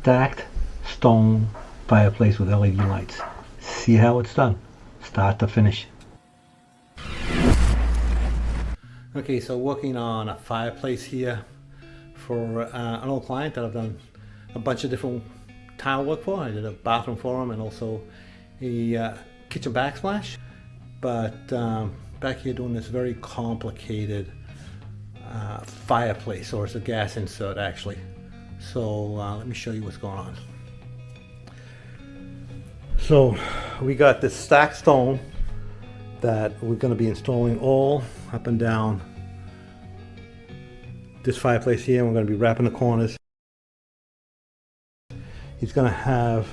stacked stone fireplace with LED lights. See how it's done, start to finish. Okay, so working on a fireplace here for an old client that I've done a bunch of different tile work for. I did a bathroom for him and also a kitchen backsplash. But back here doing this very complicated fireplace, or it's a gas insert actually. So let me show you what's going on. So we got this stacked stone that we're going to be installing all up and down this fireplace here. We're going to be wrapping the corners. He's going to have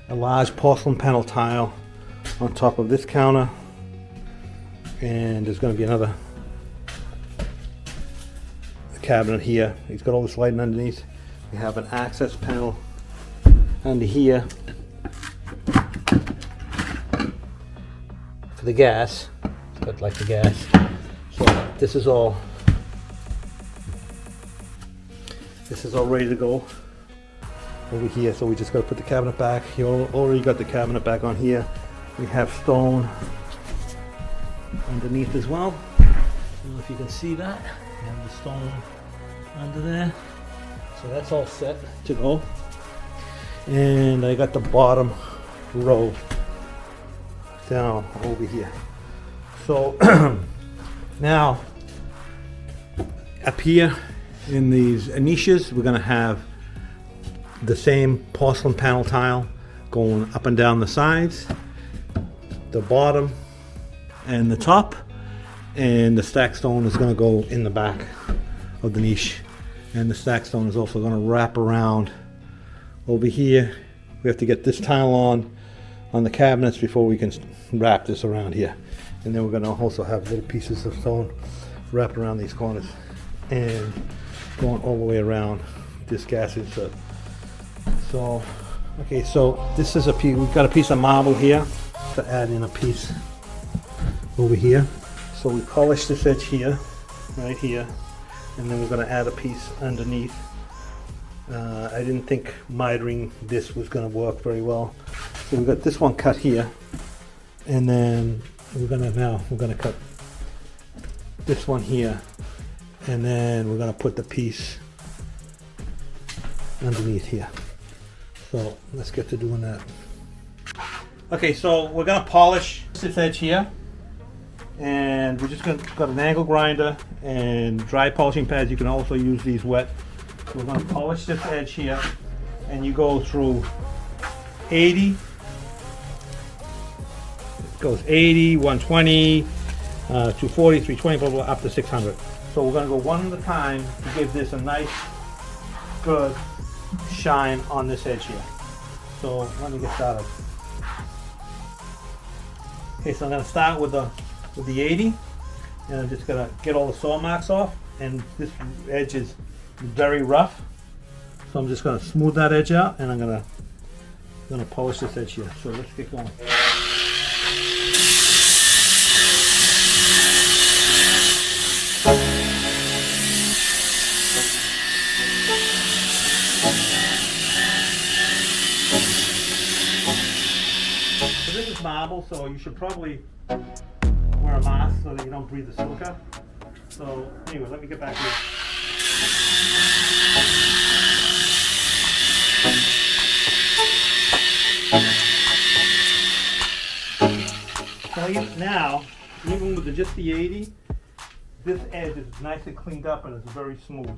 a large porcelain panel tile on top of this counter, and there's going to be another cabinet here. He's got all this lighting underneath. We have an access panel under here for the gas. It's got like the gas. So this is all ready to go over here. So we just got to put the cabinet back. He already got the cabinet back on here. We have stone underneath as well. I don't know if you can see that. We have the stone under there. So that's all set to go. And I got the bottom row down over here. So now up here in these niches, we're going to have the same porcelain panel tile going up and down the sides, the bottom and the top, and the stacked stone is going to go in the back of the niche, and the stacked stone is also going to wrap around over here. We have to get this tile on the cabinets before we can wrap this around here, and then we're going to also have little pieces of stone wrapped around these corners and going all the way around this gas insert. So okay, so this is a piece, we've got a piece of marble here to add in a piece over here. So we polish this edge here, right here, and then we're going to add a piece underneath. I didn't think mitering this was going to work very well, so we've got this one cut here, and then we're going to cut this one here, and then we're going to put the piece underneath here. So let's get to doing that. Okay, so we're going to polish this edge here, and we're just going to got an angle grinder and dry polishing pads. You can also use these wet. So we're going to polish this edge here, and you go through 80. It goes 80, 120, 240, 320, blah, blah, up to 600. So we're going to go one at a time to give this a nice, good shine on this edge here. So let me get started. Okay, so I'm going to start with the 80, and I'm just going to get all the saw marks off, and this edge is very rough, so I'm just going to smooth that edge out, and I'm going to polish this edge here. So let's get going. So this is marble, so you should probably wear a mask so that you don't breathe the silica. So anyway, let me get back here. So now, even with just the 80, this edge is nice and cleaned up and it's very smooth.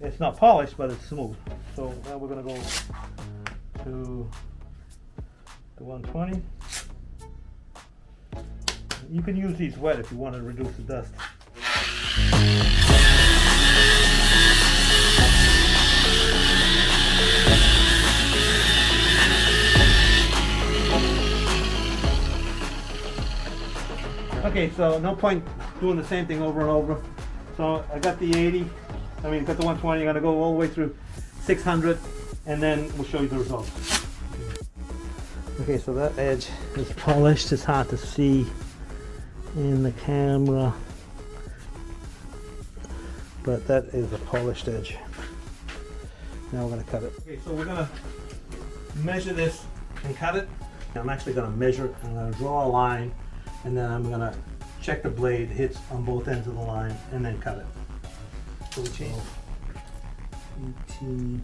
It's not polished, but it's smooth. So now we're going to go to the 120. You can use these wet if you want to reduce the dust. Okay, so no point doing the same thing over and over. So I got the 80, got the 120, I'm gonna go all the way through 600, and then we'll show you the results. Okay, so that edge is polished. It's hard to see in the camera, but that is a polished edge. Now we're gonna cut it. Okay, so we're gonna measure this and cut it. I'm actually gonna measure it. I'm gonna draw a line, and then I'm gonna check the blade hits on both ends of the line, and then cut it. So we change 18.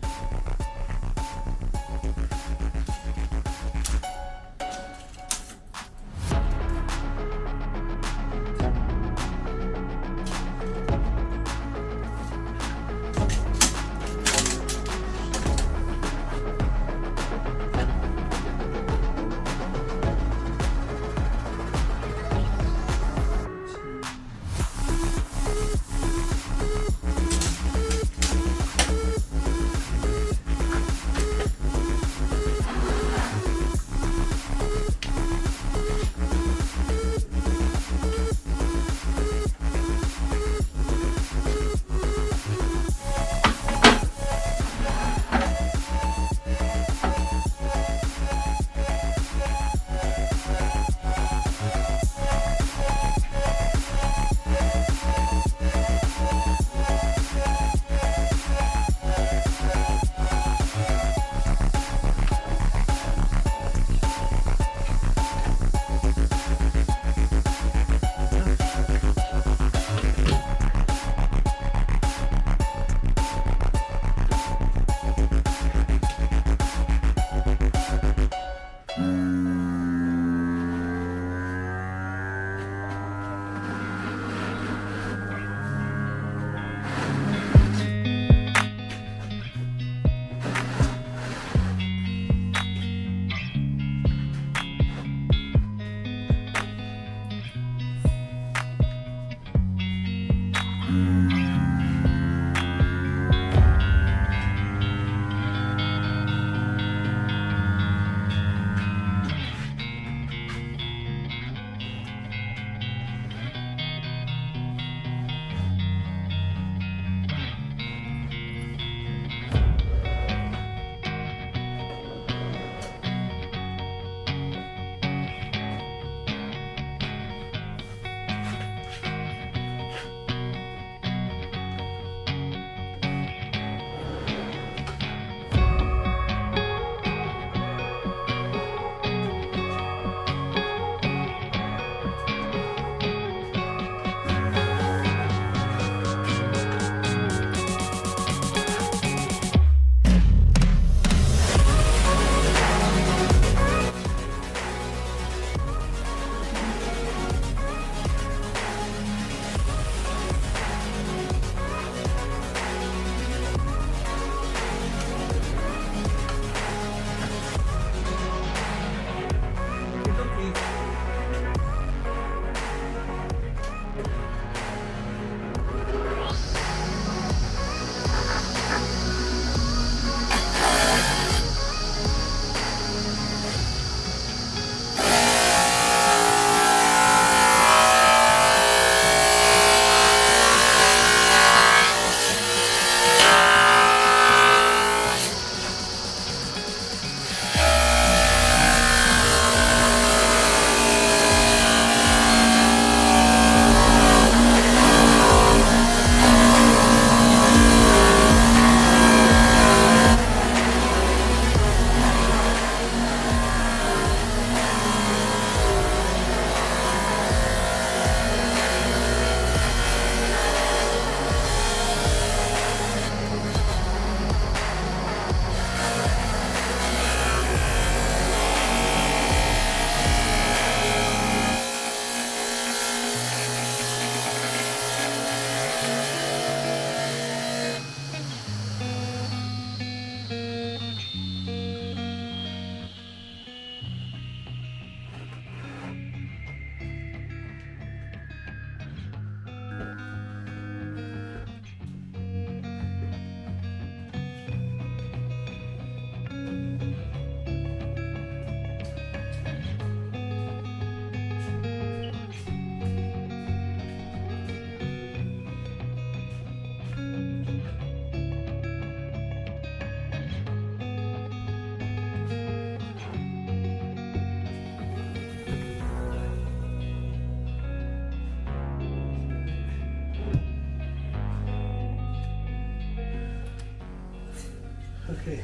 Okay,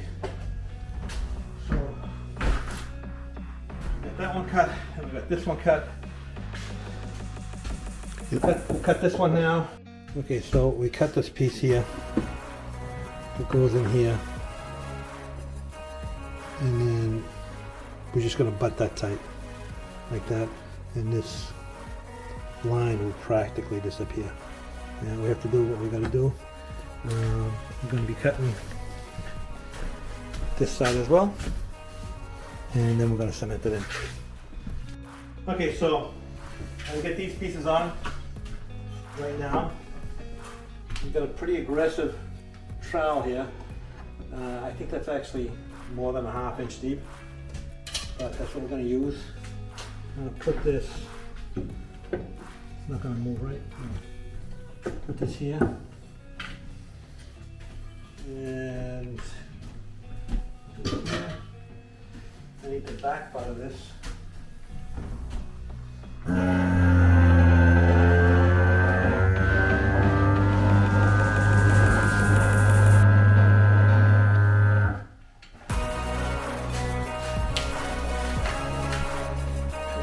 so got that one cut, and we got this one cut. We'll cut this one now. Okay, so we cut this piece here. It goes in here, and then we're just going to butt that tight, like that, and this line will practically disappear. And we have to do what we got to do. We're going to be cutting this side as well, and then we're going to cement it in. Okay, so I'll get these pieces on right now. We've got a pretty aggressive trowel here. I think that's actually more than a 1/2 inch deep, but that's what we're going to use. I'm going to put this, it's not going to move right. No. Put this here, and I need the back part of this.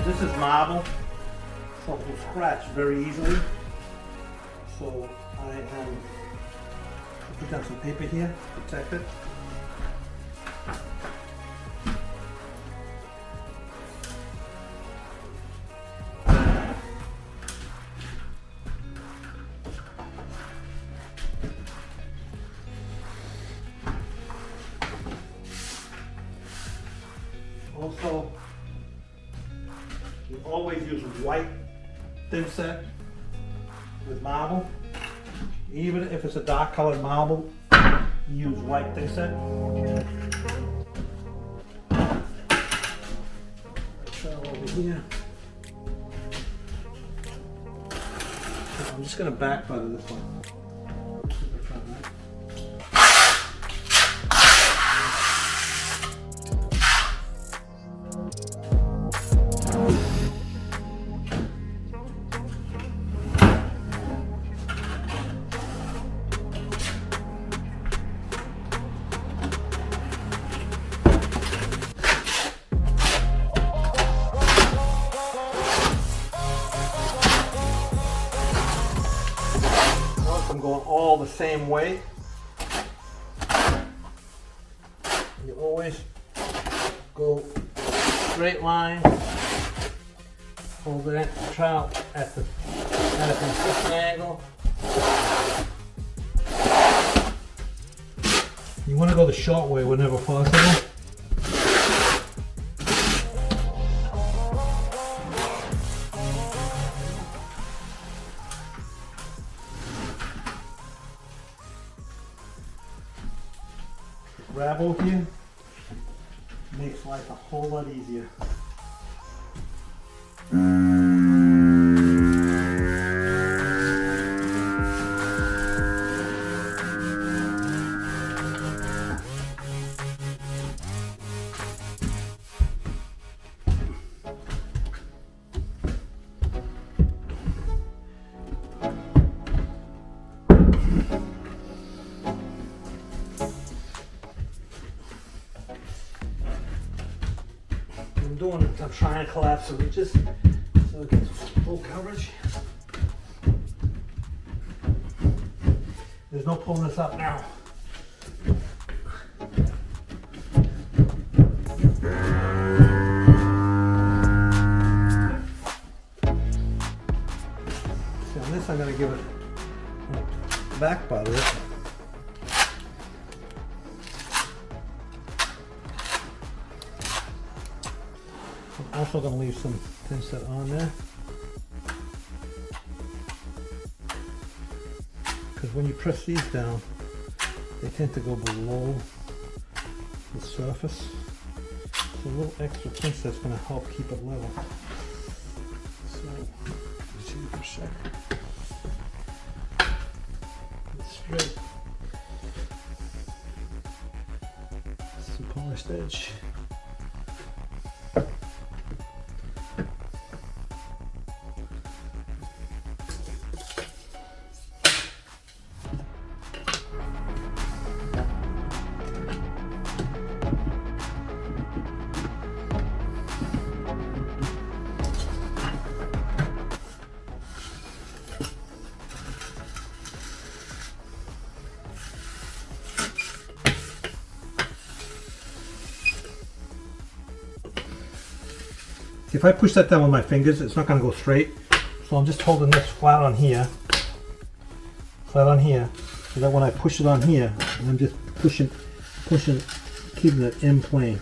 This is marble, so it will scratch very easily. So I put down some paper here to protect it. Also, you always use white thin set with marble. Even if it's a dark colored marble, you use white thin set. Trowel over here. I'm just going to back butter this one. I'm going all the same way. You always go straight line. Hold that trowel at a consistent angle. You want to go the short way whenever possible. Grabo here makes life a whole lot easier. I'm trying to collapse the reaches so it gets full coverage. There's no pulling this up now. See, on this I'm going to give it a back butter. I'm also going to leave some thin set on there, because when you press these down, they tend to go below the surface. So a little extra thin set's going to help keep it level. So, let's see for a sec. It's straight. Some polished edge. See, if I push that down with my fingers, it's not going to go straight. So I'm just holding this flat on here, so that when I push it on here, I'm just pushing, keeping it in plane.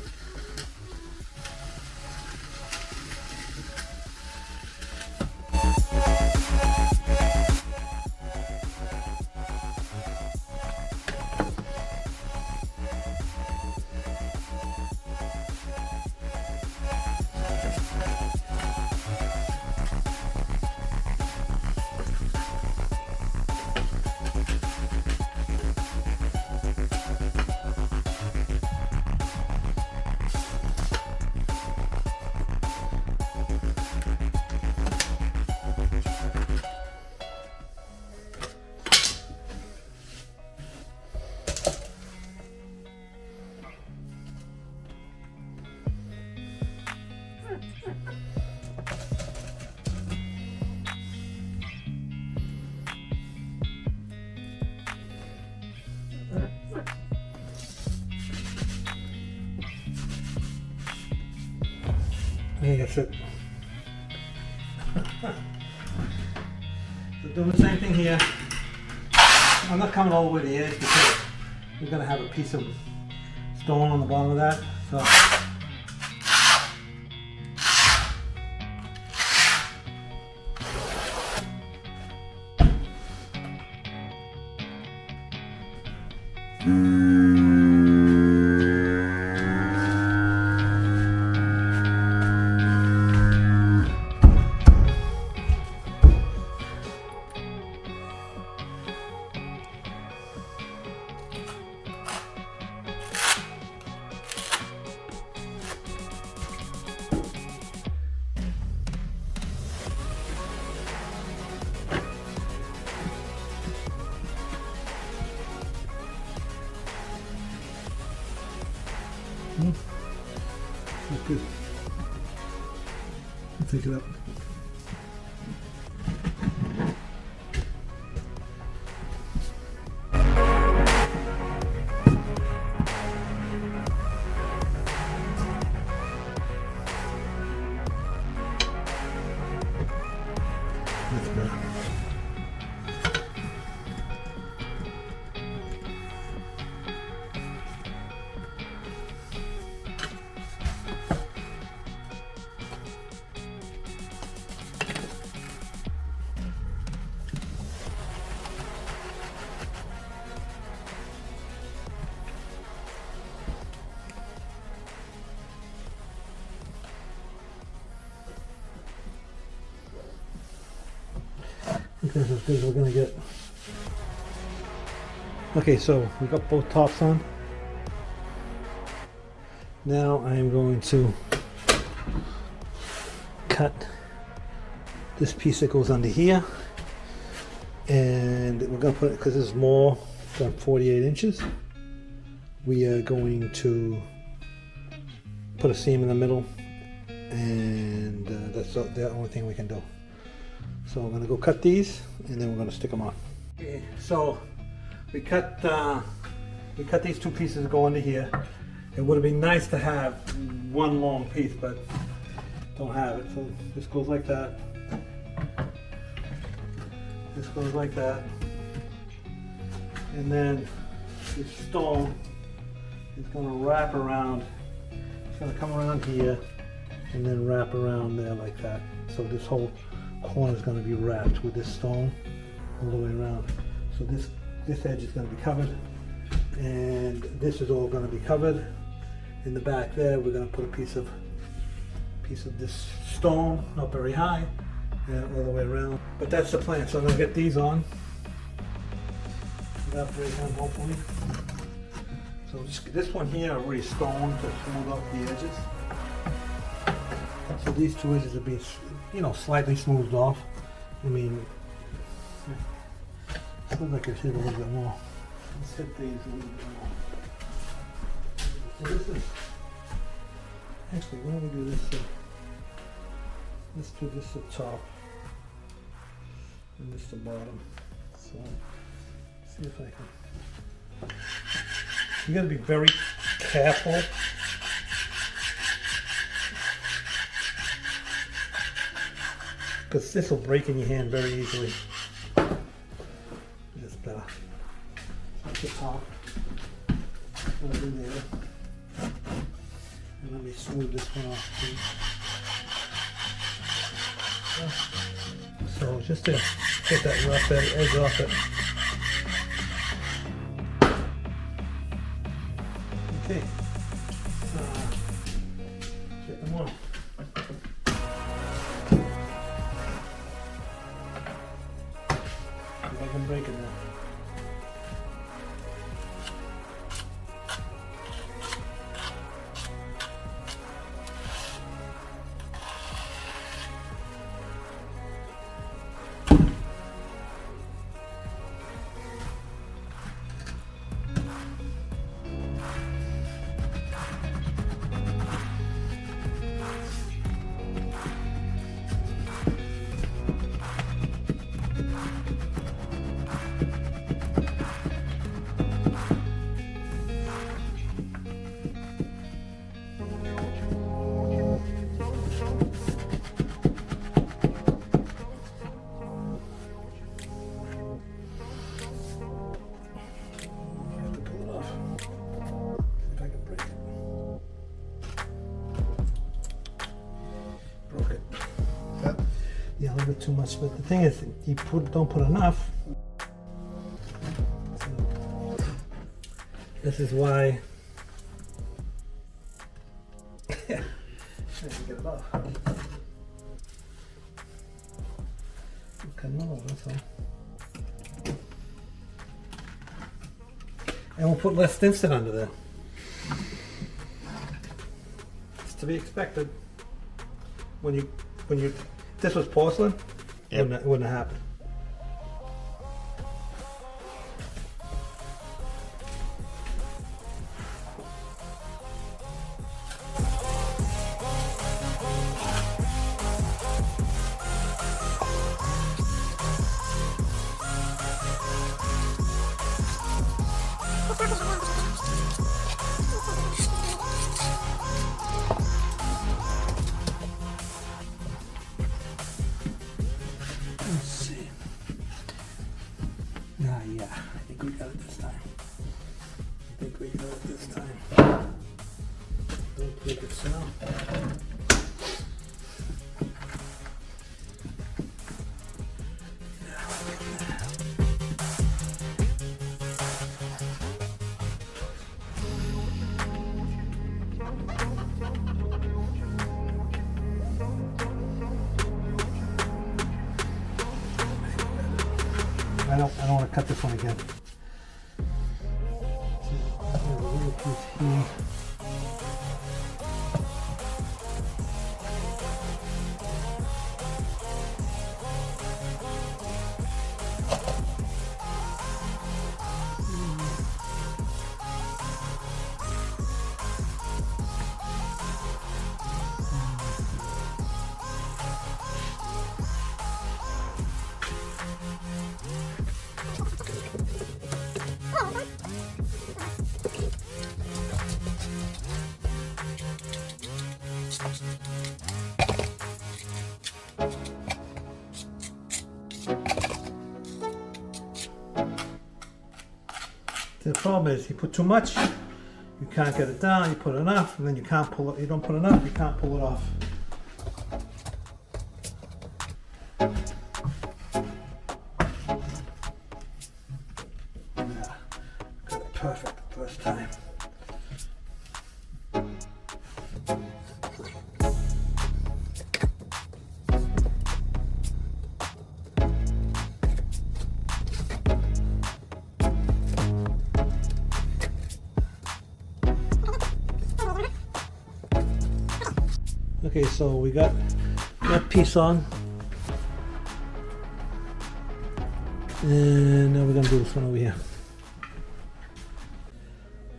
I think that's it. So doing the same thing here. I'm not coming all the way to the edge because we're going to have a piece of stone on the bottom of that. So that's good. I'll take it up. That's better. I think that's as good as we're gonna get. Okay, so we got both tops on. Now I am going to cut this piece that goes under here, and we're gonna put it, because this is more than 48 inches, we are going to put a seam in the middle, and that's the only thing we can do. So I'm going to go cut these, and then we're going to stick them on. Okay, so we cut these two pieces that go under here. It would have been nice to have one long piece, but don't have it. So this goes like that. This goes like that. And then this stone is going to wrap around. It's going to come around here and then wrap around there like that. So this whole corner is going to be wrapped with this stone all the way around. So this edge is going to be covered, and this is all going to be covered. In the back there, we're going to put a piece of this stone, not very high, all the way around. But that's the plan. So I'm going to get these on. That break on, hopefully. So this one here, I've already stoned to smooth out the edges. So these two edges will be, slightly smoothed off. I mean, it looks like it hit a little bit more. Let's hit these a little bit more. So this is, actually, why don't we do this? Let's do this at the top and this at the bottom. So, see if I can. You got to be very careful because this will break in your hand very easily. It's better. That's the top. Put it in there. And let me smooth this one off too. So just to get that rough edge off it. Okay. Get them on. See if I can break it now. Yeah, a little bit too much, but the thing is, you don't put enough. So, this is why. Yeah, trying to get it off. Okay, no, that's all. And we'll put less thinset under there. It's to be expected. When you. If this was porcelain, yep. It wouldn't have happened. Let's see. Yeah, I think we got it this time. Don't break it so. I don't want to cut this one again. So, a little piece here. The problem is you put too much, you can't get it down, you put enough, and then you can't pull it. You don't put enough, you can't pull it off. Yeah, got it perfect the first time. Okay, so we got that piece on, and now we're gonna do this one over here.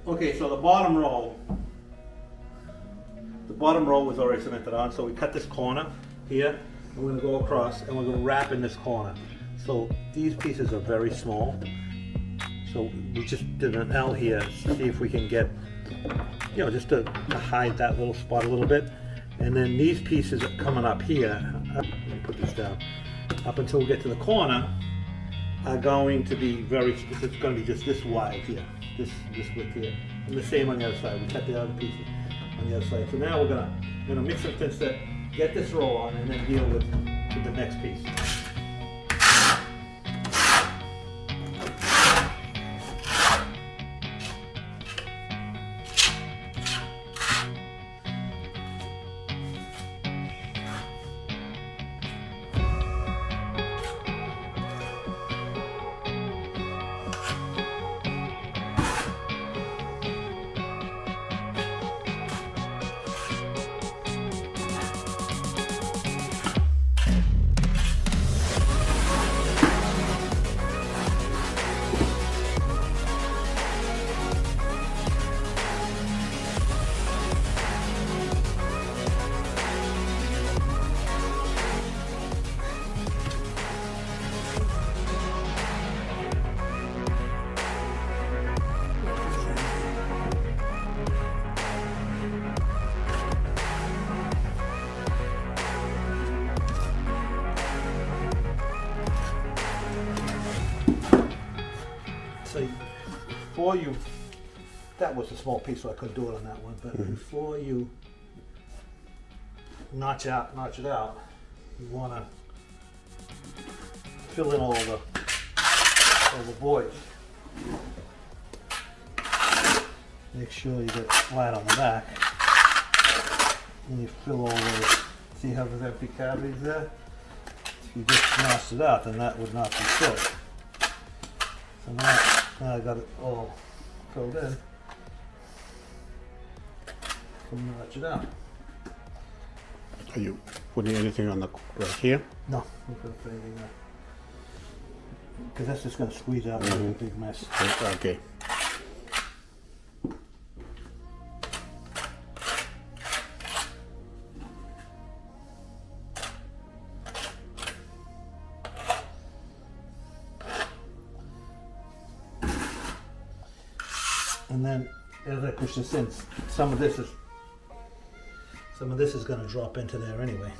Okay, so the bottom row was already cemented on, so we cut this corner here, and we're gonna go across, and we're gonna wrap in this corner. So these pieces are very small, so we just did an L here to see if we can get, just to hide that little spot a little bit. And then these pieces coming up here Let me put this down. Up until we get to the corner, are going to be it's going to be just this wide here, this width here, and the same on the other side. We cut the other piece on the other side. So now we're gonna mix some thin set, get this roll on, and then deal with the next piece. So before you, that was a small piece, so I couldn't do it on that one, but before you notch it out, you want to fill in all the voids. Make sure you get flat on the back, and you fill all those. See how there's empty cavities there? If you just notched it out, then that would not be filled. So now I got it all filled in. So notch it out. Are you putting anything on the right here? No, I'm not going to put anything there. Because that's just going to squeeze out and make a big mess. Okay. And then as I push this in, some of this is going to drop into there anyway.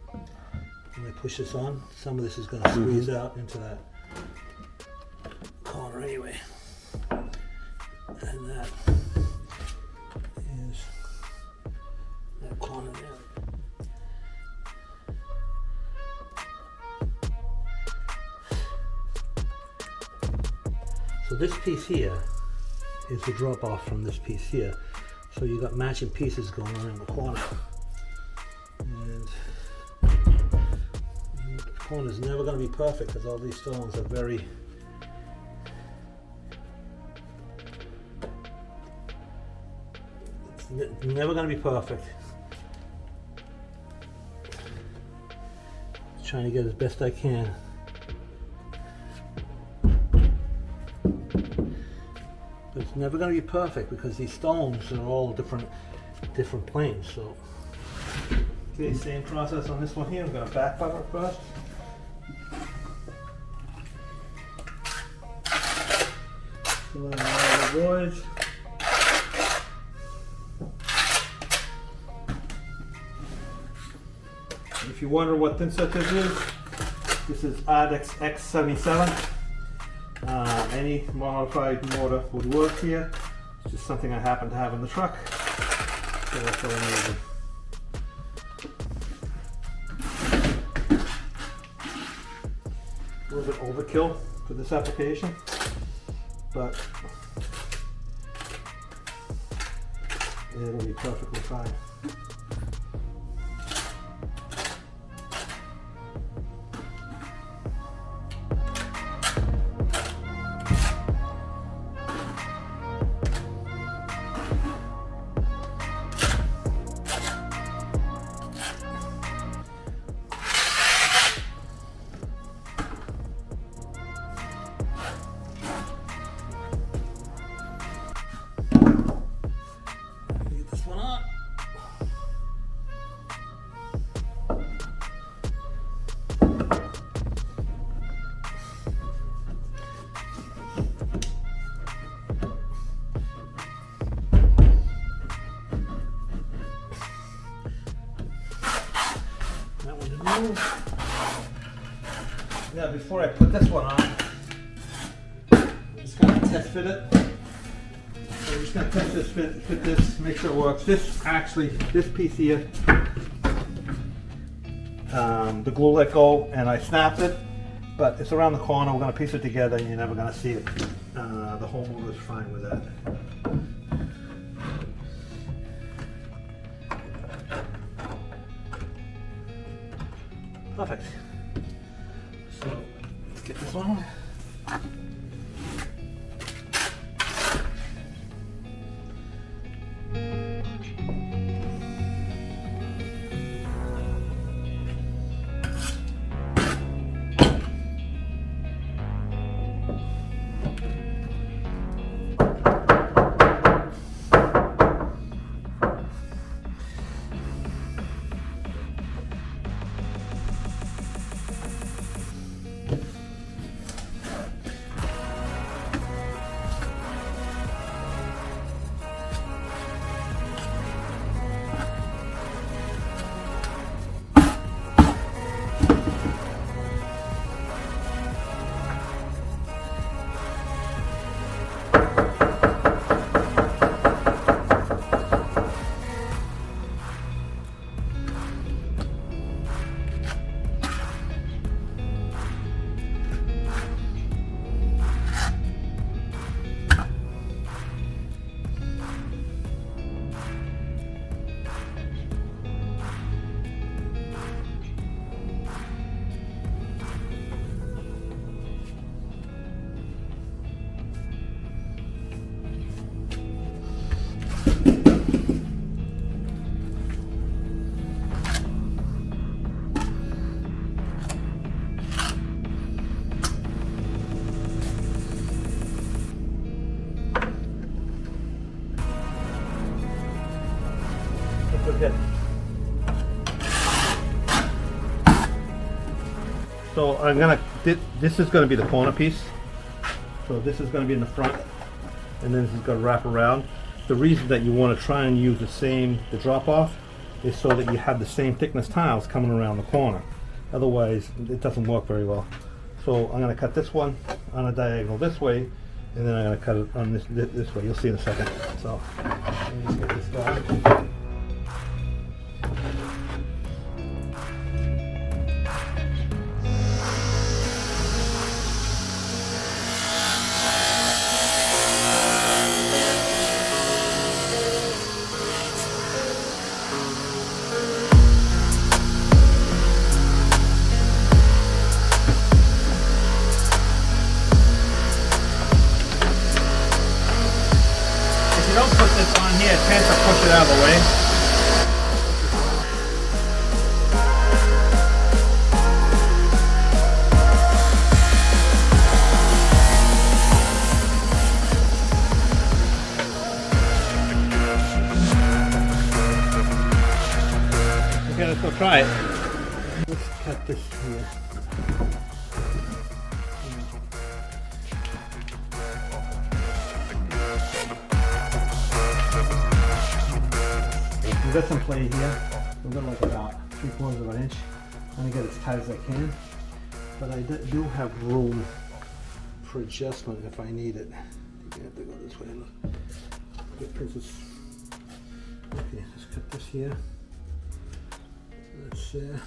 When I push this on, some of this is going to squeeze out into that corner anyway. And that is that corner there. So this piece here is the drop off from this piece here. So you got matching pieces going on in the corner. And the corner is never going to be perfect because all these stones are very never going to be perfect. Just trying to get as best I can. But it's never going to be perfect because these stones are all different planes. So, okay, same process on this one here. I'm going to back butter it first. Fill in all the voids. If you wonder what thin set this is Ardex X77. Any modified motor would work here. It's just something I happen to have in the truck. So that's all I'm using. A little bit overkill for this application, but it'll be perfectly fine. Now before I put this one on, I'm just going to test fit it. So I'm just going to test this, fit this, make sure it works. This piece here, the glue let go and I snapped it, but it's around the corner. We're going to piece it together and you're never going to see it. The whole motor is fine with that. Perfect. So let's get this one. Good. So I'm gonna, this is gonna be the corner piece. So this is gonna be in the front, and then this is gonna wrap around. The reason that you want to try and use the drop off is so that you have the same thickness tiles coming around the corner. Otherwise, it doesn't work very well. So I'm gonna cut this one on a diagonal this way, and then I'm gonna cut it on this way. You'll see in a second. So let me just get this going. Don't put this on here, it tends to push it out of the way. Okay, let's go try it. Let's cut this here. We've got some play here. We've got like about 3/4 of an inch. I'm gonna get as tight as I can, but I do have room for adjustment if I need it. I have to go this way. Okay, let's cut this here. That's there.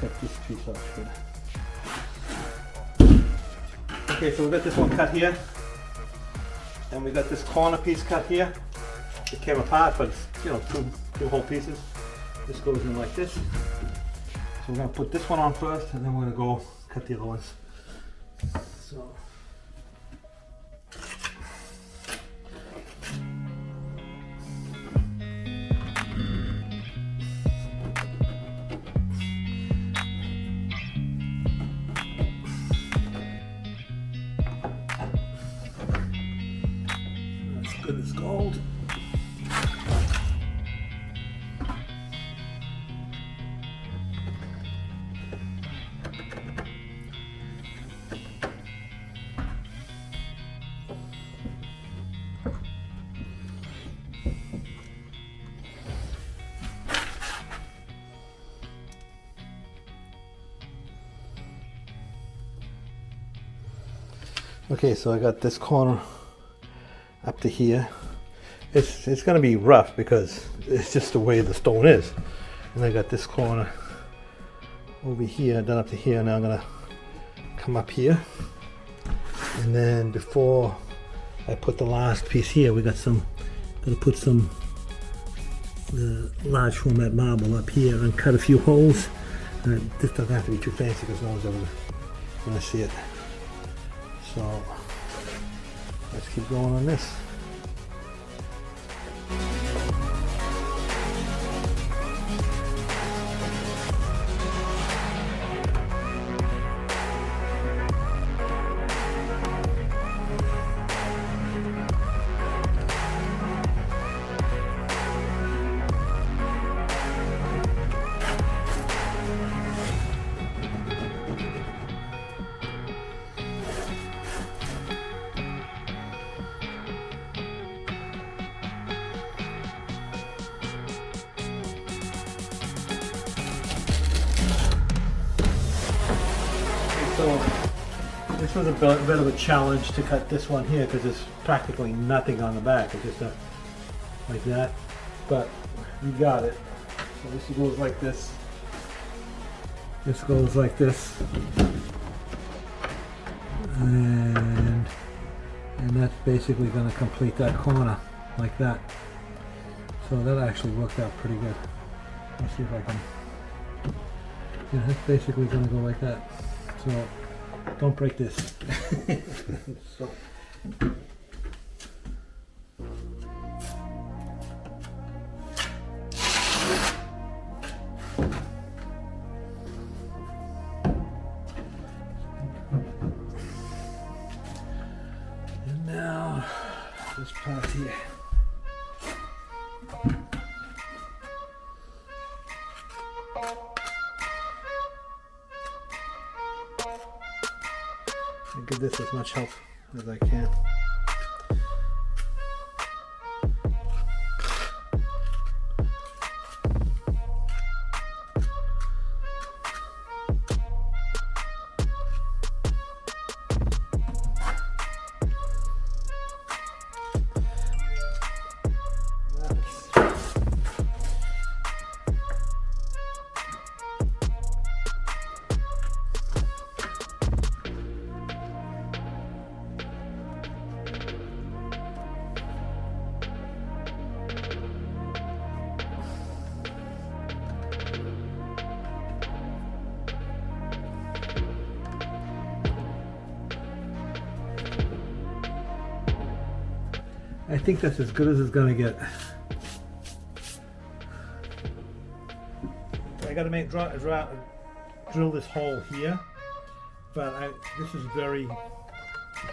Cut this piece off here. Okay, so we got this one cut here, and we got this corner piece cut here. It came apart, but it's, you know, two whole pieces. This goes in like this. So we're gonna put this one on first, and then we're gonna go cut the other ones. So. Okay, so I got this corner up to here. It's going to be rough because it's just the way the stone is. And I got this corner over here, done up to here. Now I'm going to come up here. And then before I put the last piece here, we got some, going to put some the large format marble up here and cut a few holes. This doesn't have to be too fancy because no one's ever going to see it. So let's keep going on this. So this was a bit of a challenge to cut this one here because there's practically nothing on the back. It's just like that, but you got it. So this goes like this. This goes like this, and that's basically going to complete that corner like that. So that actually worked out pretty good. Let's see if I can. Yeah, that's basically going to go like that. So don't break this. So. And now this part here. I give this as much help as I can. I think that's as good as it's gonna get. I gotta drill this hole here, but this is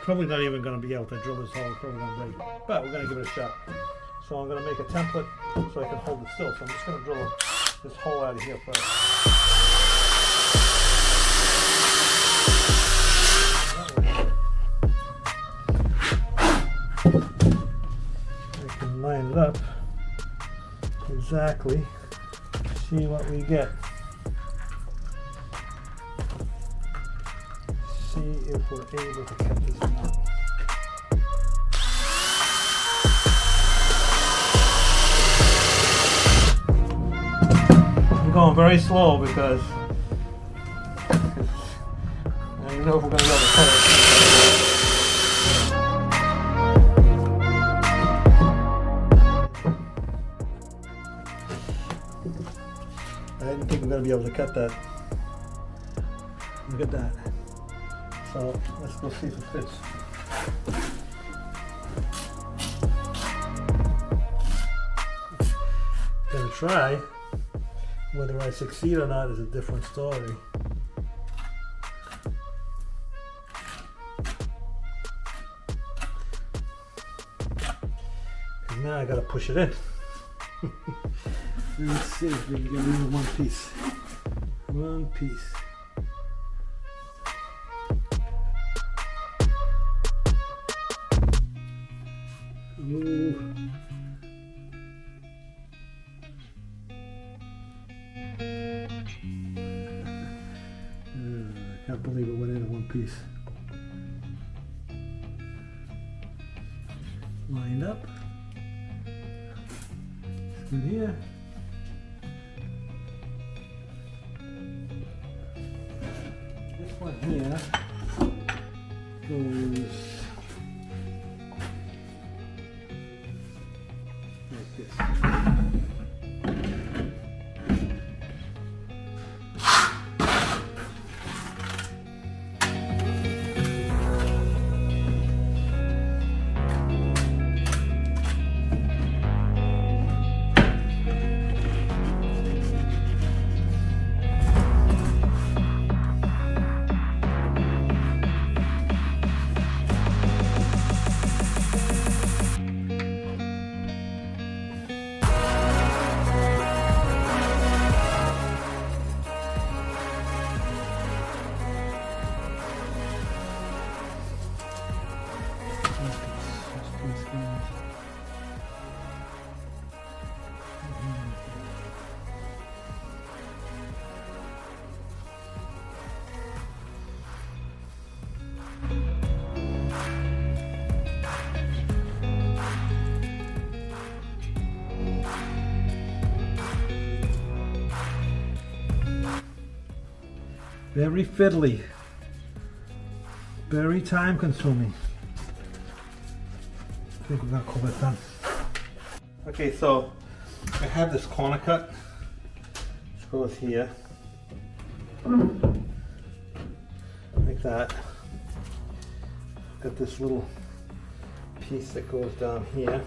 probably not even gonna be able to drill this hole. It's probably gonna break, but we're gonna give it a shot. So I'm gonna make a template so I can hold it still. So I'm just gonna drill this hole out of here first. Line it up exactly, see what we get, see if we're able to cut this one out. I'm going very slow because I don't know if we're going to be able to cut it. I didn't think we're going to be able to cut that. Look at that. So let's go see if it fits. Gonna try. Whether I succeed or not is a different story. And now I gotta push it in. Let's see if we can get rid of one piece. One piece. Ooh. I can't believe it went into one piece. lined up. It's good here. This one here goes like this. Very fiddly, very time consuming. I think we're gonna call it done. Okay, so I have this corner cut, which goes here, like that. Got this little piece that goes down here.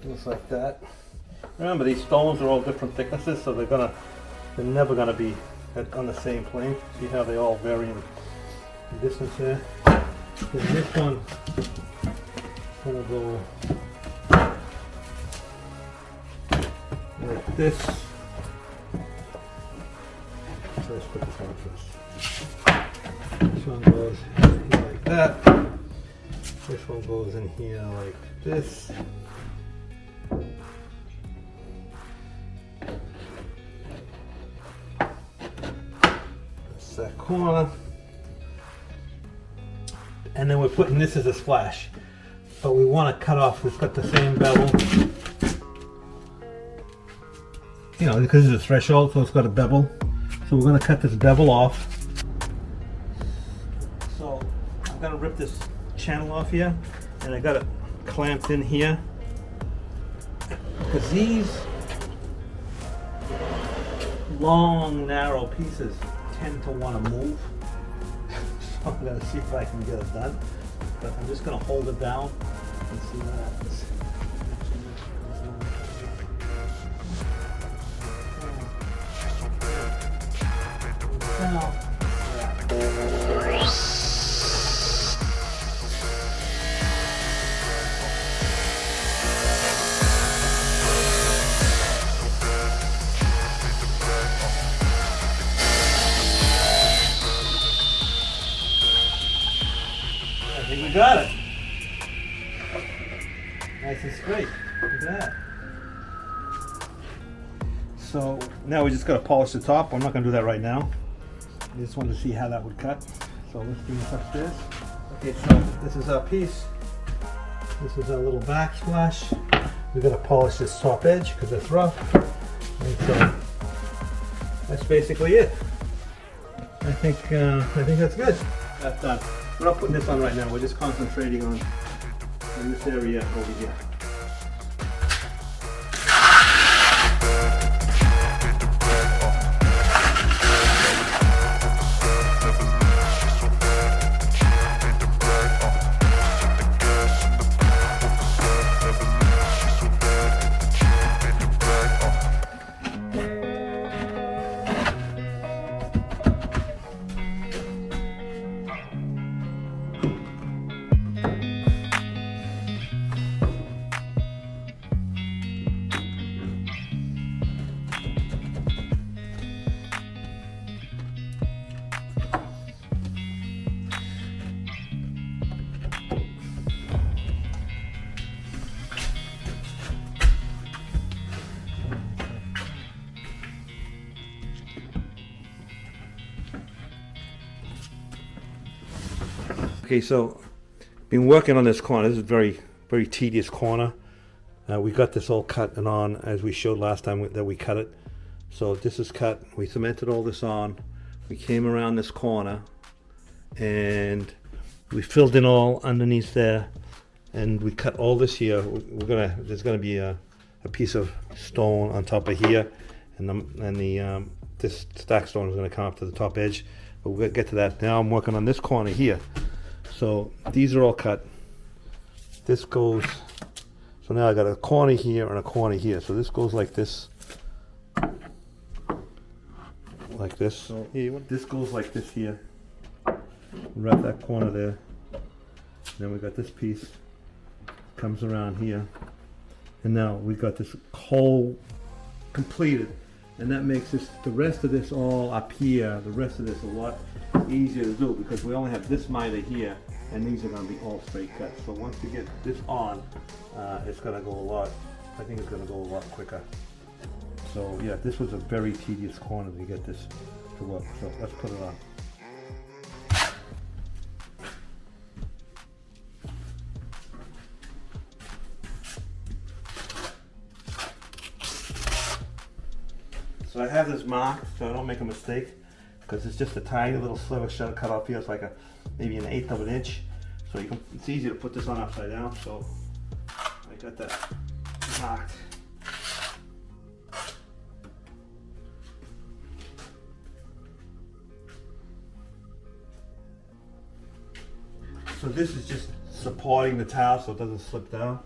Goes like that. Remember, these stones are all different thicknesses, so they're never gonna be on the same plane. See how they all vary in distance here. And this one gonna go like this. So let's put this on first. This one goes here like that. This one goes in here like this. That corner, and then we're putting this as a splash, but we want to cut off. It's got the same bevel, you know, because it's a threshold, so it's got a bevel. So we're going to cut this bevel off. So I'm going to rip this channel off here, and I got it clamped in here because these long, narrow pieces tend to want to move. So I'm going to see if I can get it done, but I'm just going to hold it down and see what happens. I think we got it. Nice and straight. Look at that. So now we just got to polish the top. I'm not going to do that right now. I just wanted to see how that would cut. So let's bring this upstairs. Okay, so this is our piece. This is our little backsplash. We're going to polish this top edge because it's rough. And so that's basically it. I think that's good. That's done. We're not putting this on right now. We're just concentrating on this area over here. Okay, so been working on this corner. This is a very, very tedious corner. We got this all cut and on as we showed last time that we cut it. So this is cut. We cemented all this on. We came around this corner and we filled in all underneath there, and we cut all this here. There's gonna be a piece of stone on top of here, and this stack stone is gonna come up to the top edge. But we'll get to that. Now I'm working on this corner here. So these are all cut. This goes, so now I got a corner here and a corner here. So this goes like this. Like this. So this goes like this here. Wrap that corner there. Then we got this piece. Comes around here. And now we've got this hole completed. And that makes this, the rest of this all up here, the rest of this a lot easier to do because we only have this miter here, and these are going to be all straight cuts. So once we get this on, it's going to go a lot, I think it's going to go a lot quicker. So yeah, this was a very tedious corner to get this to work. So let's put it on. So I have this marked so I don't make a mistake, because it's just a tiny little sliver cut off here. It's like maybe an 1/8 of an inch. So it's easy to put this on upside down. So I got that marked. So this is just supporting the towel so it doesn't slip down.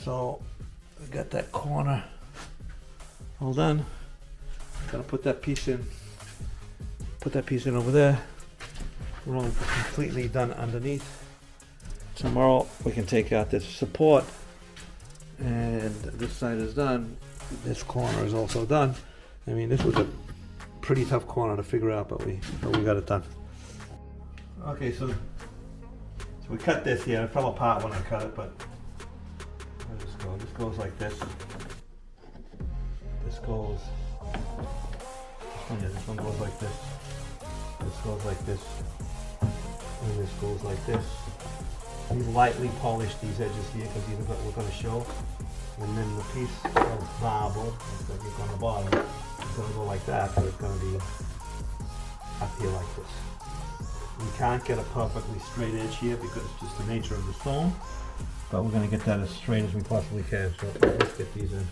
So we got that corner all done. Gotta put that piece in. Put that piece in over there. We're all completely done underneath. Tomorrow we can take out this support, and this side is done. This corner is also done. I mean, this was a pretty tough corner to figure out, but we got it done. Okay, so we cut this here. It fell apart when I cut it, but where does this go? This goes like this. This goes. Oh yeah, this one goes like this. This goes like this. And this goes like this. We lightly polish these edges here because these are what we're going to show. And then the piece of marble that you on the bottom is going to go like that, but it's going to be up here like this. We can't get a perfectly straight edge here because it's just the nature of the stone, but we're going to get that as straight as we possibly can. So let's get these in.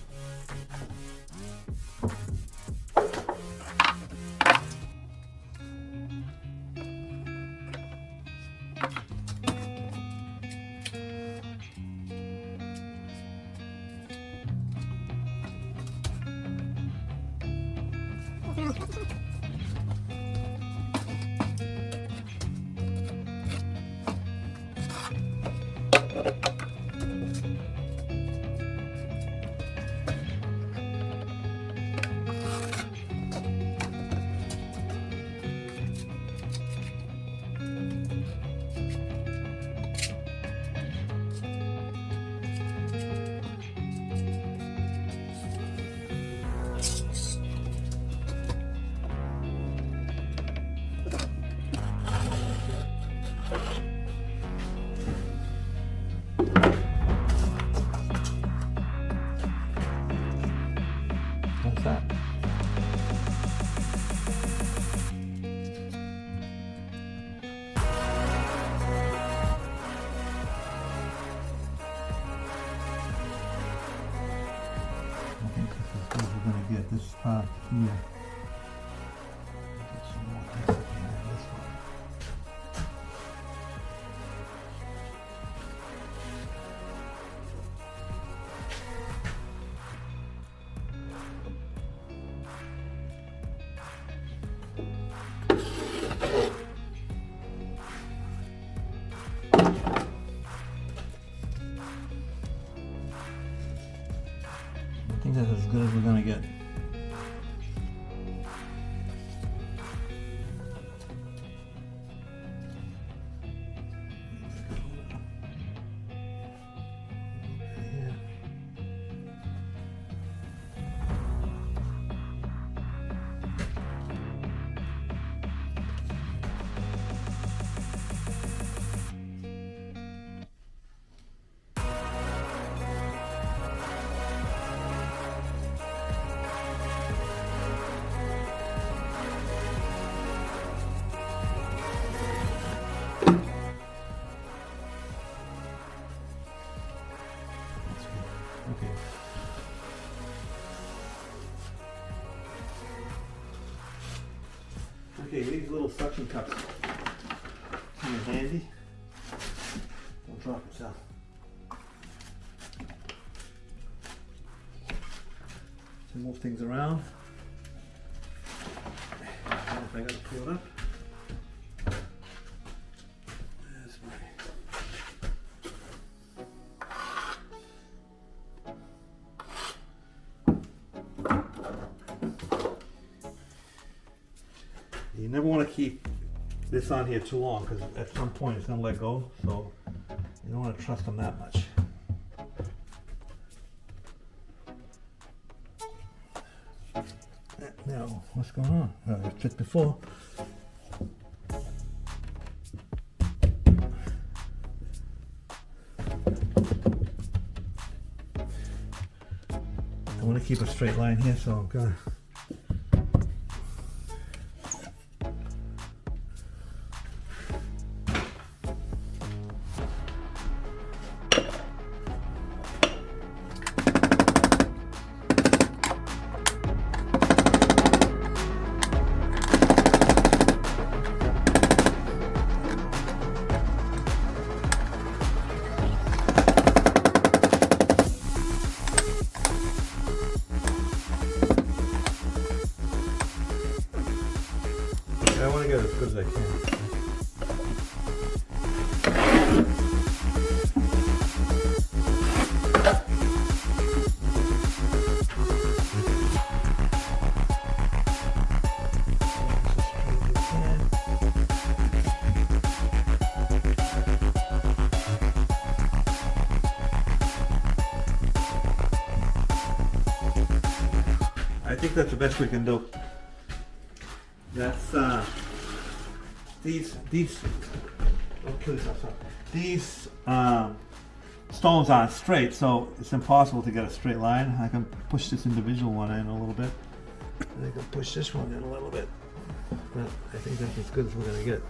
What's that? I think this is good. We're going to get this part here. Get some more density in this one. I think that's as good as we're going to get. Okay. Okay, these little suction cups come in handy. Don't drop yourself. To move things around. And if I gotta pull it up. There's my You never want to keep this on here too long because at some point it's going to let go, so you don't want to trust them that much. Now, what's going on? It fit before. I want to keep a straight line here, so I'm going to get as good as I can. I think that's the best we can do. That's these stones aren't straight, so it's impossible to get a straight line. I can push this individual one in a little bit, and I can push this one in a little bit, but I think that's as good as we're going to get.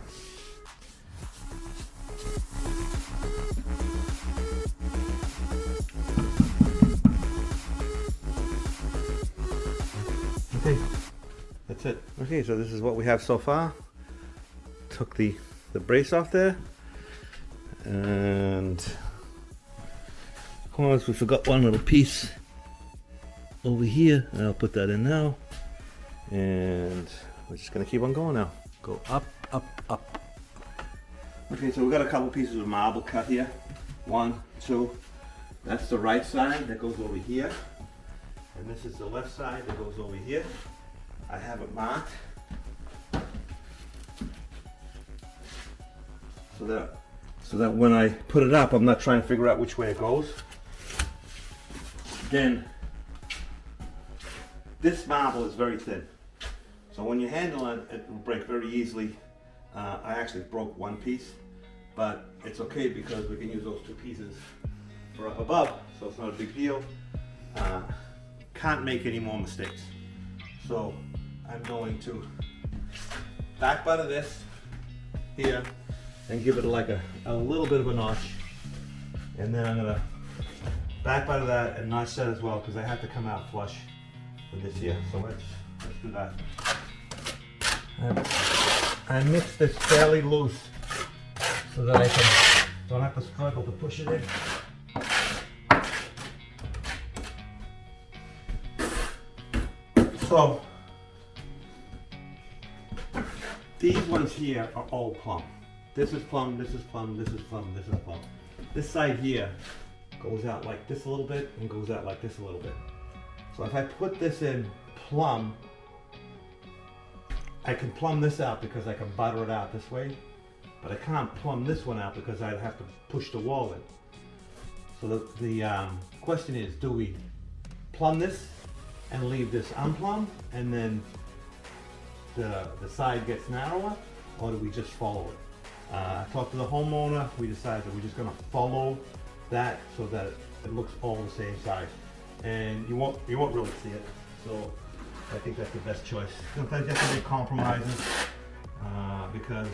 Okay, that's it. Okay, so this is what we have so far. Took the brace off there, and of course we forgot one little piece over here, and I'll put that in now, and we're just gonna keep on going now. Go up, up, up. Okay, so we got a couple pieces of marble cut here. 1, 2. That's the right side that goes over here, and this is the left side that goes over here. I have it marked so that when I put it up, I'm not trying to figure out which way it goes. Then this marble is very thin, so when you handle it, it will break very easily. I actually broke one piece, but it's okay because we can use those 2 pieces for up above, so it's not a big deal. Can't make any more mistakes. So I'm going to back butter this here and give it like a little bit of a notch. And then I'm gonna back butter that and notch that as well, because I have to come out flush with this here. So let's do that. I mix this fairly loose so that I don't have to struggle to push it in. So these ones here are all plumb. This is plumb, this is plumb, this is plumb, this is plumb. This side here goes out like this a little bit and goes out like this a little bit. So if I put this in plumb, I can plumb this out because I can butter it out this way, but I can't plumb this one out because I'd have to push the wall in. So the question is, do we plumb this and leave this unplumbed and then the side gets narrower, or do we just follow it? I talked to the homeowner, we decided that we're just gonna follow that so that it looks all the same size. And you won't really see it. So I think that's the best choice. Sometimes you have to make compromises because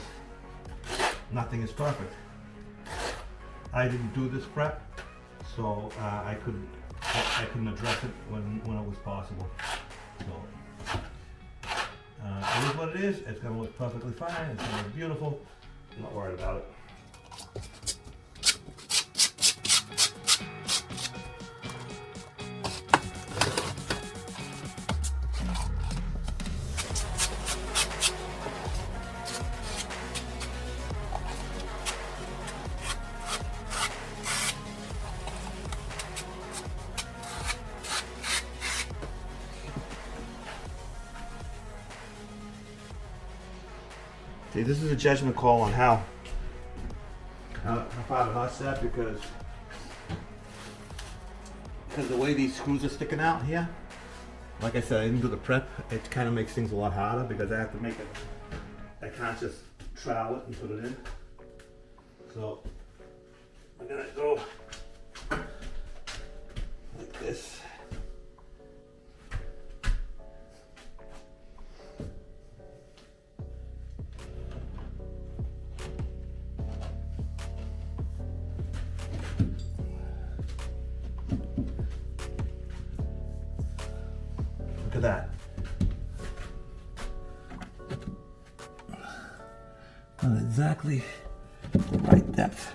nothing is perfect. I didn't do this prep, so I couldn't address it when it was possible. So it is what it is. It's gonna look perfectly fine. It's gonna look beautiful. I'm not worried about it. See, this is a judgment call on how far to notch that, because the way these screws are sticking out here, like I said, I didn't do the prep. It kind of makes things a lot harder because I have to make it, I can't just trowel it and put it in. So I'm gonna go like this. Look at that. Not exactly the right depth.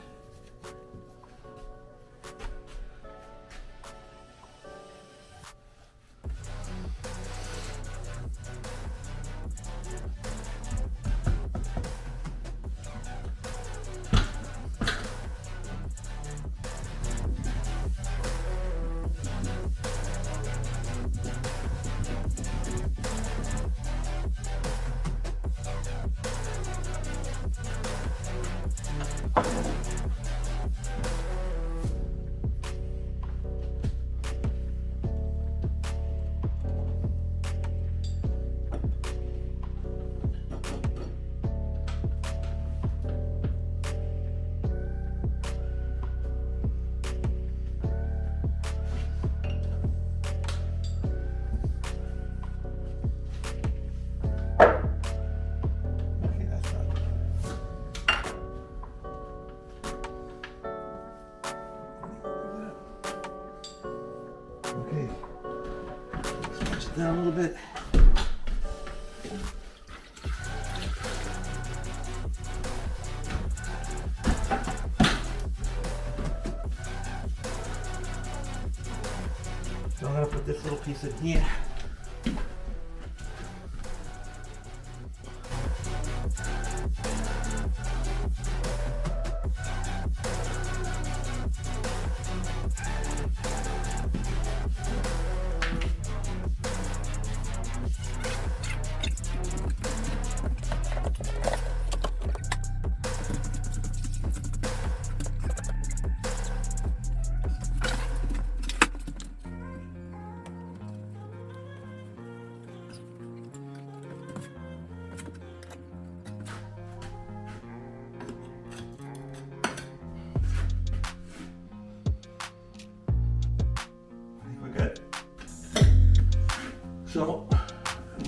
Down a little bit. So I'm going to put this little piece in here. So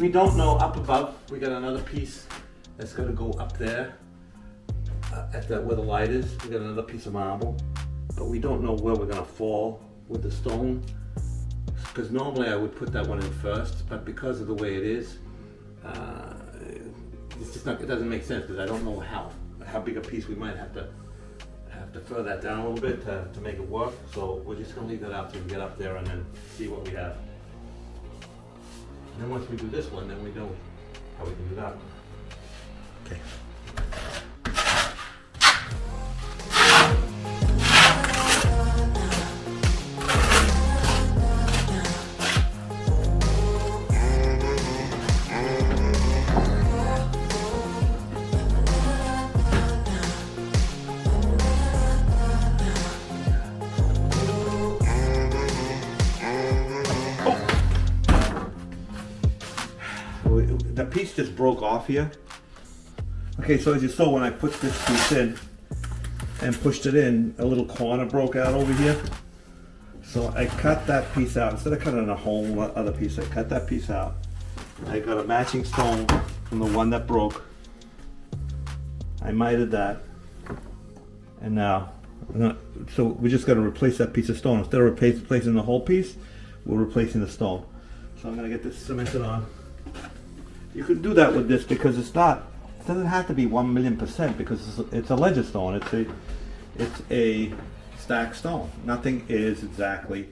we don't know up above. We got another piece that's gonna go up there at that where the light is. We got another piece of marble, but we don't know where we're gonna fall with the stone. Because normally I would put that one in first, but because of the way it is, it's just not. It doesn't make sense because I don't know how big a piece we might have to further that down a little bit to make it work. So we're just gonna leave that out till we get up there and then see what we have. And then once we do this one, then we know how we can do that one. Okay. The piece just broke off here. Okay, so as you saw when I put this piece in and pushed it in, a little corner broke out over here. So I cut that piece out. Instead of cutting a whole other piece, I cut that piece out. I got a matching stone from the one that broke. I mitered that. And now, so we're just gonna replace that piece of stone. Instead of replacing the whole piece, we're replacing the stone. So I'm gonna get this cemented on. You can do that with this because it doesn't have to be 1,000,000% because it's a ledger stone. It's a stacked stone. Nothing is exactly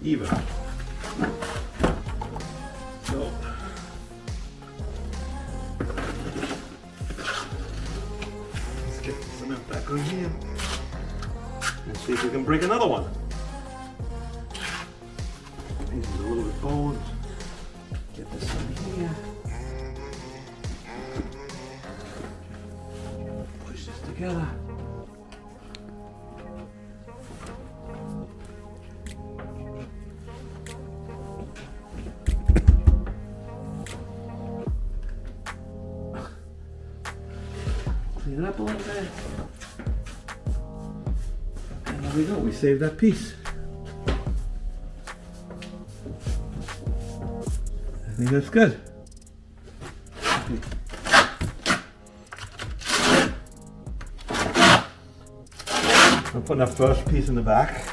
even. So let's get the cement back on here and see if we can break another one. This is a little bit bold. Get this one here. Together. Clean it up a little bit. And there we go, we saved that piece. I think that's good. I'm putting that first piece in the back.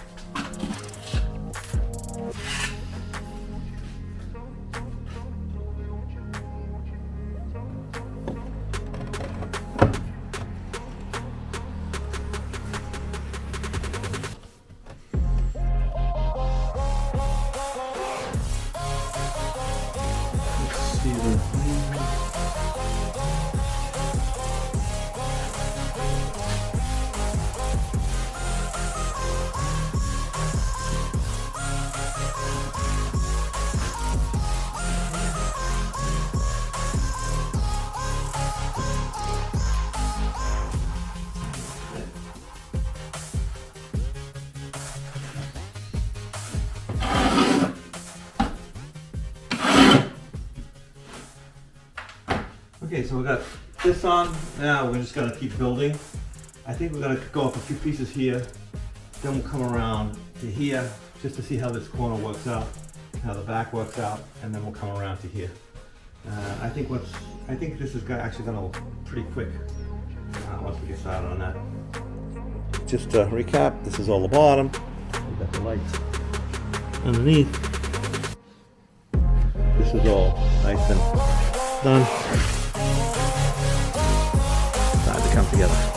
Let's see the Okay, so we got this on. Now we're just gonna keep building. I think we're gonna go up a few pieces here. Then we'll come around to here just to see how this corner works out, how the back works out, and then we'll come around to here. I think this is actually gonna look pretty quick once we get started on that. Just to recap, this is all the bottom. We got the lights underneath. This is all nice and done. Time to come together.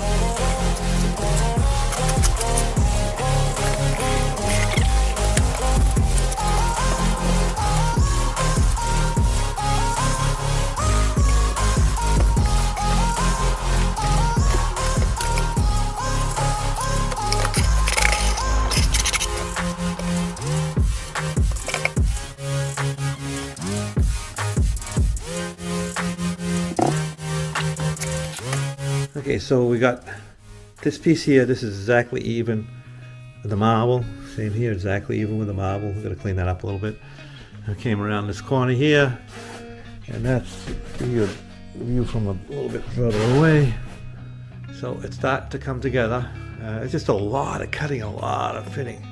Okay, so we got this piece here. This is exactly even with the marble. Same here, exactly even with the marble. We're gonna clean that up a little bit. I came around this corner here, and that's the view from a little bit further away. So it's starting to come together. It's just a lot of cutting, a lot of fitting.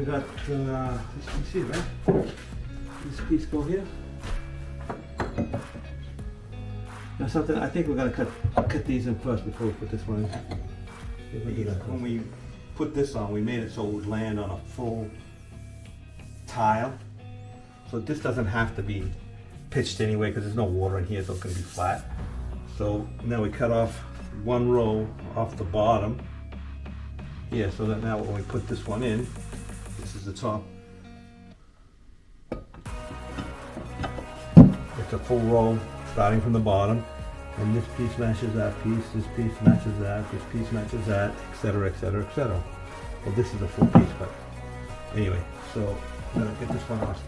got, as you can see, right? This piece go here. Now something, I think we're gonna cut these in first before we put this one in. When we put this on, we made it so it would land on a full tile. So this doesn't have to be pitched anyway because there's no water in here, so it's gonna be flat. So now we cut off one row off the bottom here, so that now when we put this one in, this is the top. It's a full row starting from the bottom, and this piece matches that piece, this piece matches that, this piece matches that, etc., etc., etc. Well, this is a full piece, but anyway, so I'm gonna get this one off.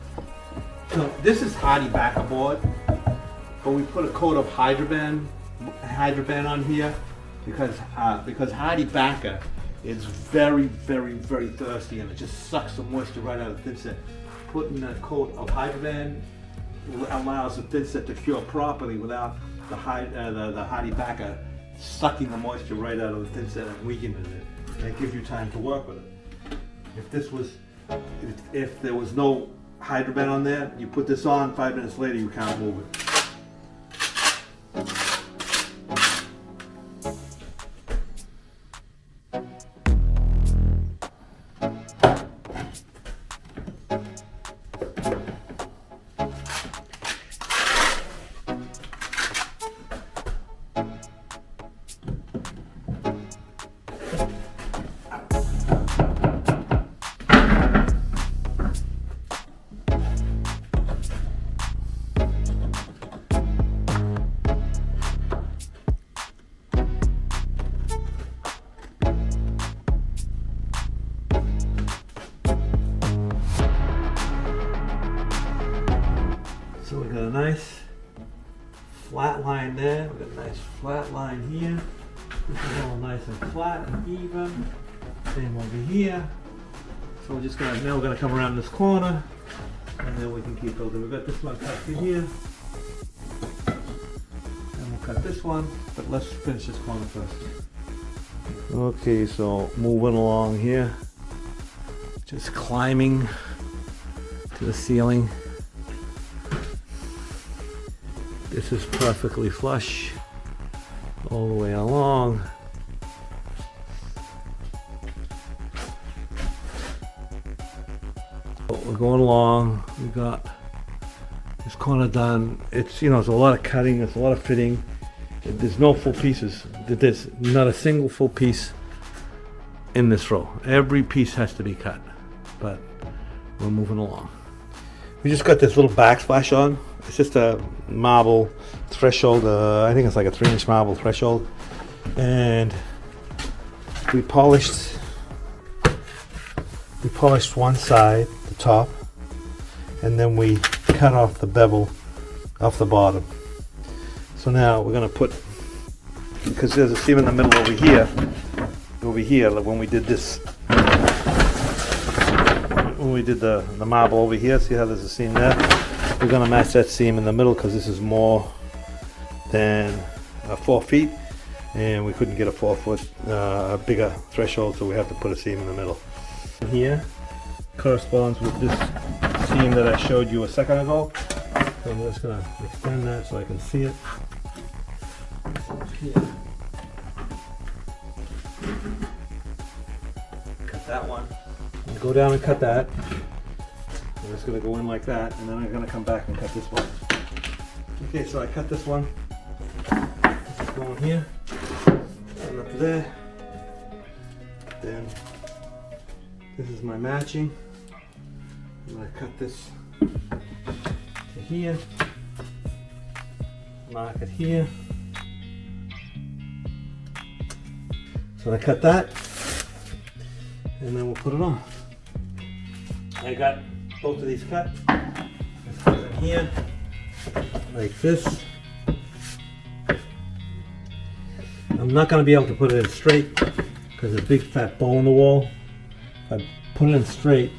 So this is Hardy backer board, but we put a coat of Hydroban on here because Hardy backer is very, very, very thirsty, and it just sucks the moisture right out of the thinset. Putting a coat of Hydroban allows the thinset to cure properly without the Hardy backer sucking the moisture right out of the thinset and weakening it. And it gives you time to work with it. If there was no Hydroban on there, you put this on, 5 minutes later you can't move it. So we got a nice flat line there, we got a nice flat line here. This is all nice and flat and even. Same over here. So we're just gonna, now we're gonna come around this corner and then we can keep building. We've got this one cut through here. And we'll cut this one, but let's finish this corner first. Okay, so moving along here. Just climbing to the ceiling. This is perfectly flush all the way along. We're going along. We got this corner done. It's, you know, it's a lot of cutting, it's a lot of fitting. There's no full pieces. There's not a single full piece in this row. Every piece has to be cut, but we're moving along. We just got this little backsplash on. It's just a marble threshold. I think it's like a 3-inch marble threshold, and we polished one side, the top, and then we cut off the bevel off the bottom. So now we're gonna put, because there's a seam in the middle over here, like when we did this, when we did the marble over here, see how there's a seam there? We're going to match that seam in the middle because this is more than 4 feet, and we couldn't get a 4-foot bigger threshold, so we have to put a seam in the middle. Here corresponds with this seam that I showed you a second ago, so I'm just going to extend that so I can see it. Here. Cut that one. Go down and cut that. I'm just going to go in like that, and then I'm going to come back and cut this one. Okay, so I cut this one. This is going here, and up there. Then this is my matching. I'm going to cut this to here. Mark it here. So I cut that, and then we'll put it on. I got both of these cut. This goes in here, like this. I'm not going to be able to put it in straight because there's a big fat bowl in the wall. If I put it in straight,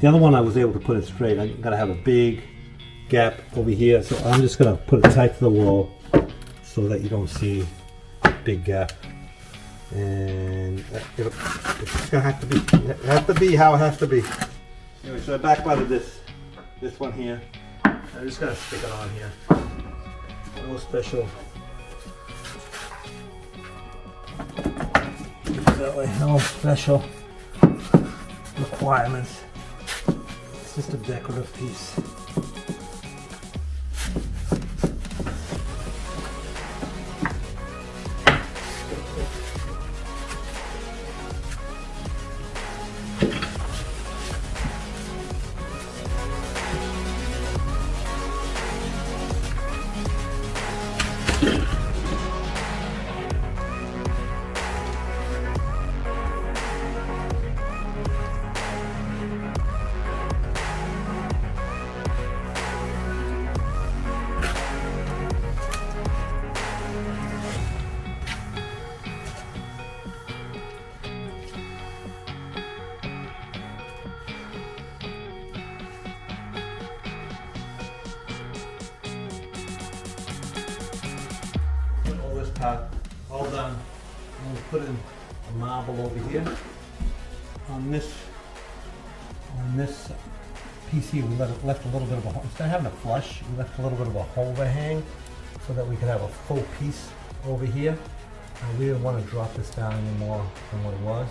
the other one I was able to put it straight. I'm going to have a big gap over here, so I'm just going to put it tight to the wall so that you don't see a big gap. And it's gonna have to be. It has to be how it has to be. Anyway, so the back part of this one here, I'm just gonna stick it on here. No special. That way, no special requirements. It's just a decorative piece. All done. I'm going to put in a marble over here. On this piece here, we left a little bit of a hole. Instead of having a flush, we left a little bit of a overhang so that we could have a full piece over here. We didn't want to drop this down any more than what it was.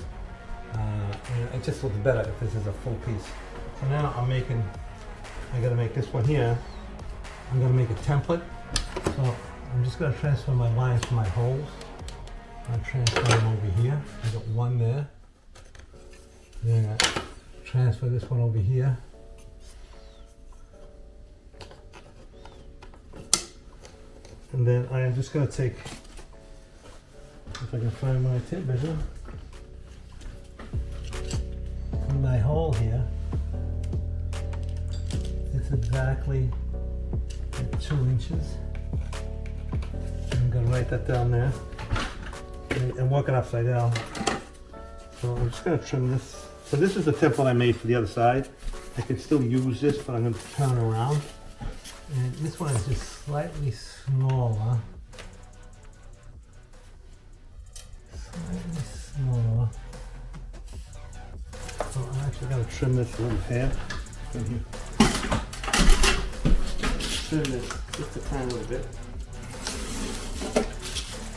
And it just looks better if this is a full piece. So now I got to make this one here. I'm going to make a template. So I'm just going to transfer my lines from my holes. I'll transfer them over here. I got one there. Then I transfer this one over here. And then I am just going to take, if I can find my tape measure, from my hole here. It's exactly at 2 inches. I'm going to write that down there. And work it upside down. So I'm just going to trim this. So this is the template I made for the other side. I can still use this, but I'm going to turn it around. And this one is just slightly smaller. Slightly smaller. So I'm actually going to trim this a little hair. Trim this just a tiny little bit.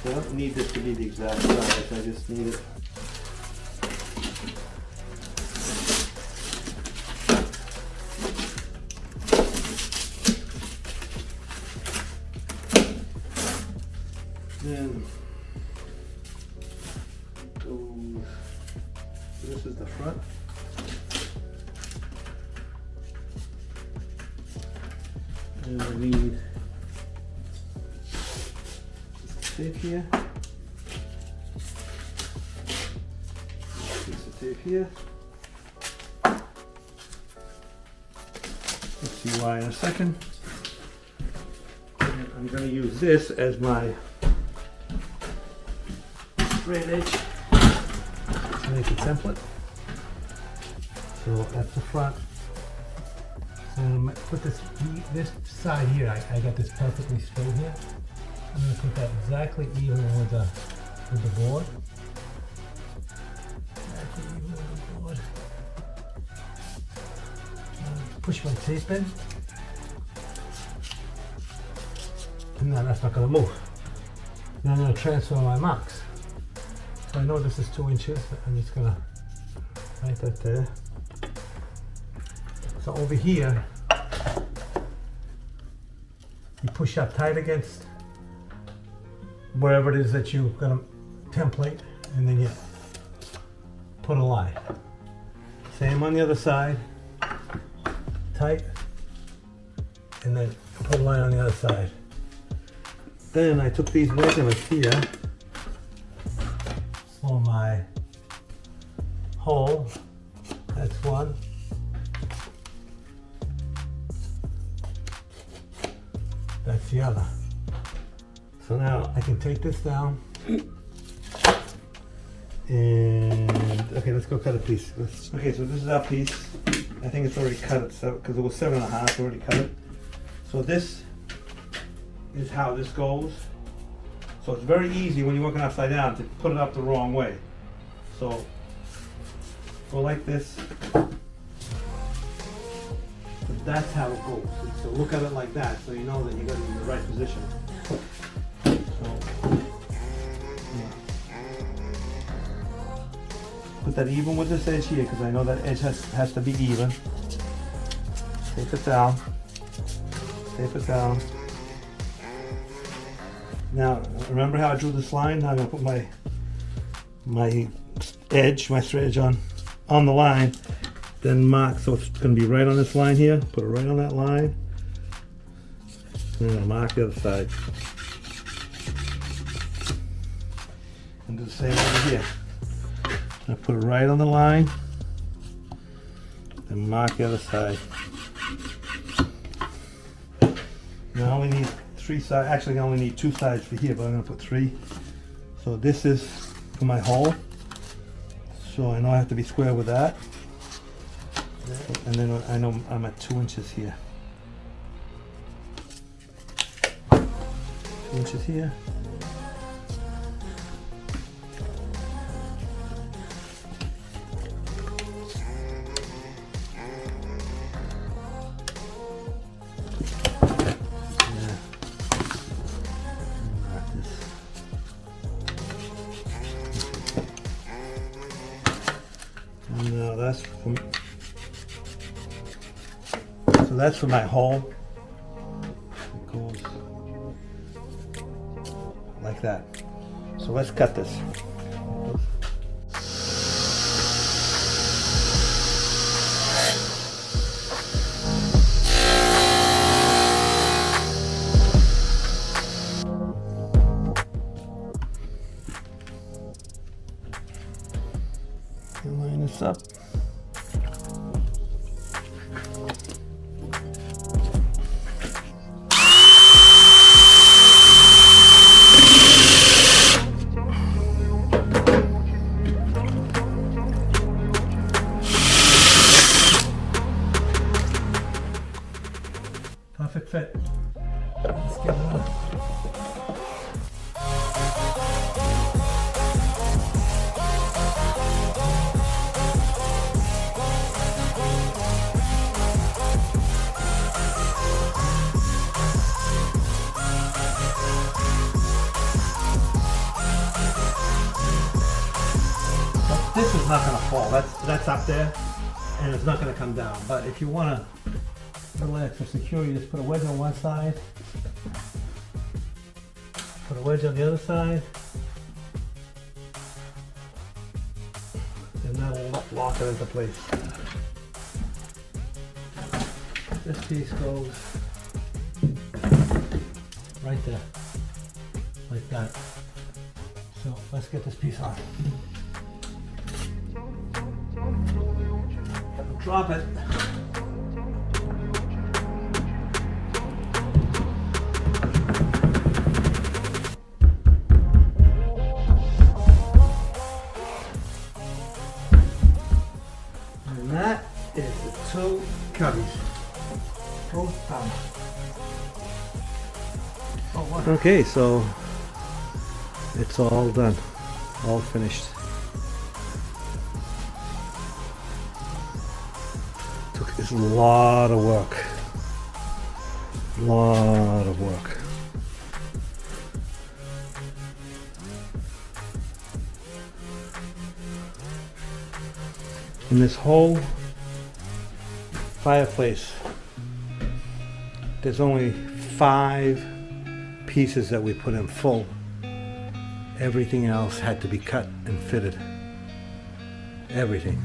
I don't need this to be the exact size, I just need it. Then goes, this is the front. And I need tape here. Piece of tape here. Let's see why in a second. And I'm going to use this as my straight edge to make a template. So that's the front. So I'm going to put this side here. I got this perfectly straight here. I'm going to put that exactly even with the board. Exactly even with the board. Push my tape in. And now that's not going to move. Now I'm going to transfer my marks. So I know this is 2 inches. I'm just going to write that there. So over here, you push up tight against wherever it is that you're going to template, and then you put a line. Same on the other side, tight, and then put a line on the other side. Then I took these measurements here for my hole. That's one. That's the other. So now I can take this down and okay, let's go cut a piece. Okay, so this is our piece. I think it's already cut it because it was 7.5. Already cut it. So this is how this goes. So it's very easy when you're working upside down to put it up the wrong way. So go like this. So that's how it goes. So look at it like that, so you know that you got it in the right position. So, yeah. Put that even with this edge here, because I know that edge has to be even. Tape it down. Tape it down. Now, remember how I drew this line? Now I'm going to put my edge, my straight edge on the line, then mark, so it's going to be right on this line here. Put it right on that line. And then I'll mark the other side. And do the same over here. I put it right on the line, and mark the other side. Now I only need 3 sides. Actually, I only need 2 sides for here, but I'm going to put 3. So this is for my hole. So I know I have to be square with that. And then I know I'm at 2 inches here. 2 inches here. No, that's from, so that's for my hole. It goes like that. So let's cut this. Line this up. Perfect fit. Let's get it on. This is not going to fall. That's up there, and it's not going to come down. But if you want a little extra security, just put a wedge on one side, put a wedge on the other side, and that will lock it into place. This piece goes right there, like that. So let's get this piece on. Drop it. And that is the 2 cubbies. Both done. Okay, so it's all done. All finished. It's a lot of work. Lot of work. In this whole fireplace, there's only 5 pieces that we put in full. Everything else had to be cut and fitted. Everything.